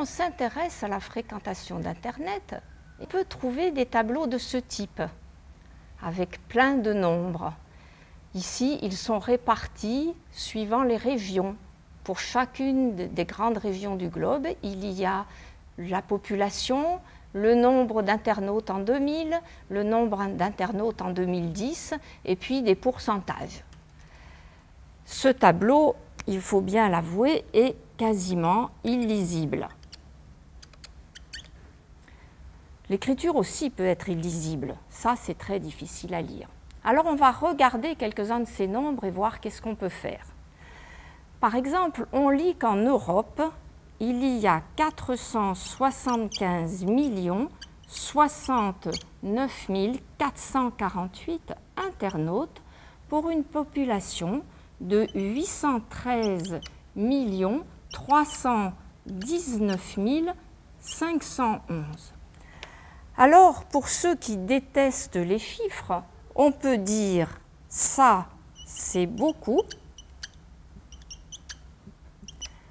on s'intéresse à la fréquentation d'Internet, on peut trouver des tableaux de ce type, avec plein de nombres. Ici, ils sont répartis suivant les régions. Pour chacune des grandes régions du globe, il y a la population, le nombre d'internautes en 2000, le nombre d'internautes en 2010, et puis des pourcentages. Ce tableau, il faut bien l'avouer, est quasiment illisible. L'écriture aussi peut être illisible. Ça, c'est très difficile à lire. Alors, on va regarder quelques-uns de ces nombres et voir qu'est-ce qu'on peut faire. Par exemple, on lit qu'en Europe, il y a 475 69 448 internautes pour une population de 813 319 511. Alors, pour ceux qui détestent les chiffres, on peut dire ça, c'est beaucoup,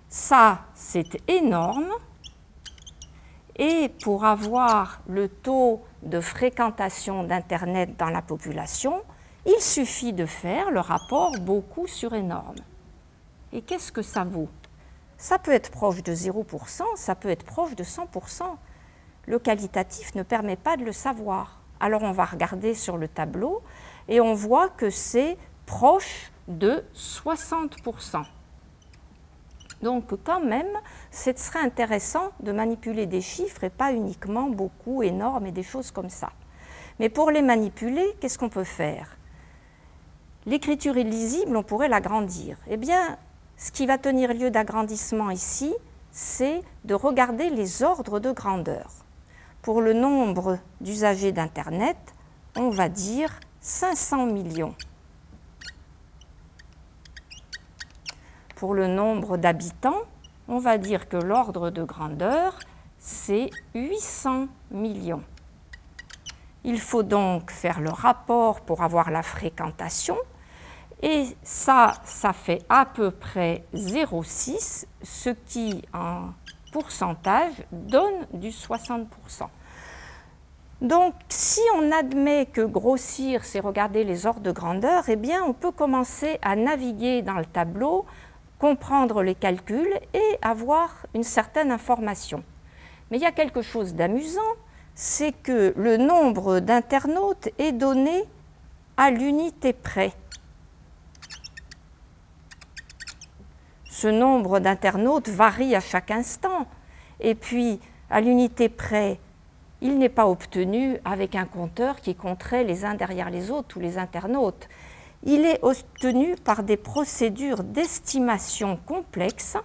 ça, c'est énorme, et pour avoir le taux de fréquentation d'Internet dans la population, il suffit de faire le rapport beaucoup sur énorme. Et qu'est-ce que ça vaut? Ça peut être proche de 0%, ça peut être proche de 100%. Le qualitatif ne permet pas de le savoir. Alors on va regarder sur le tableau et on voit que c'est proche de 60%. Donc quand même, ce serait intéressant de manipuler des chiffres et pas uniquement beaucoup, énorme et des choses comme ça. Mais pour les manipuler, qu'est-ce qu'on peut faire? L'écriture illisible, on pourrait l'agrandir. Eh bien, ce qui va tenir lieu d'agrandissement ici, c'est de regarder les ordres de grandeur. Pour le nombre d'usagers d'Internet, on va dire 500 millions. Pour le nombre d'habitants, on va dire que l'ordre de grandeur, c'est 800 millions. Il faut donc faire le rapport pour avoir la fréquentation. Et ça fait à peu près 0,6, ce qui, en pourcentage, donne du 60%. Donc, si on admet que grossir, c'est regarder les ordres de grandeur, eh bien, on peut commencer à naviguer dans le tableau, comprendre les calculs et avoir une certaine information. Mais il y a quelque chose d'amusant, c'est que le nombre d'internautes est donné à l'unité près. Ce nombre d'internautes varie à chaque instant. Et puis, à l'unité près, il n'est pas obtenu avec un compteur qui compterait les uns derrière les autres, tous les internautes. Il est obtenu par des procédures d'estimation complexes.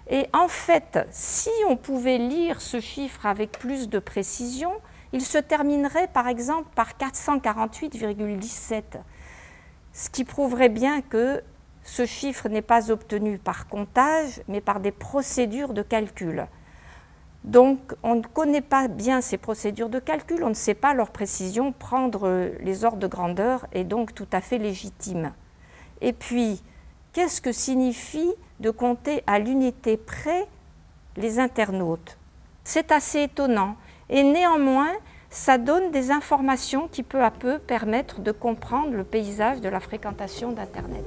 Et en fait, si on pouvait lire ce chiffre avec plus de précision, il se terminerait par exemple par 448,17, ce qui prouverait bien que ce chiffre n'est pas obtenu par comptage, mais par des procédures de calcul. Donc, on ne connaît pas bien ces procédures de calcul, on ne sait pas leur précision. Prendre les ordres de grandeur est donc tout à fait légitime. Et puis, qu'est-ce que signifie de compter à l'unité près les internautes? C'est assez étonnant. Et néanmoins, ça donne des informations qui peu à peu permettent de comprendre le paysage de la fréquentation d'Internet.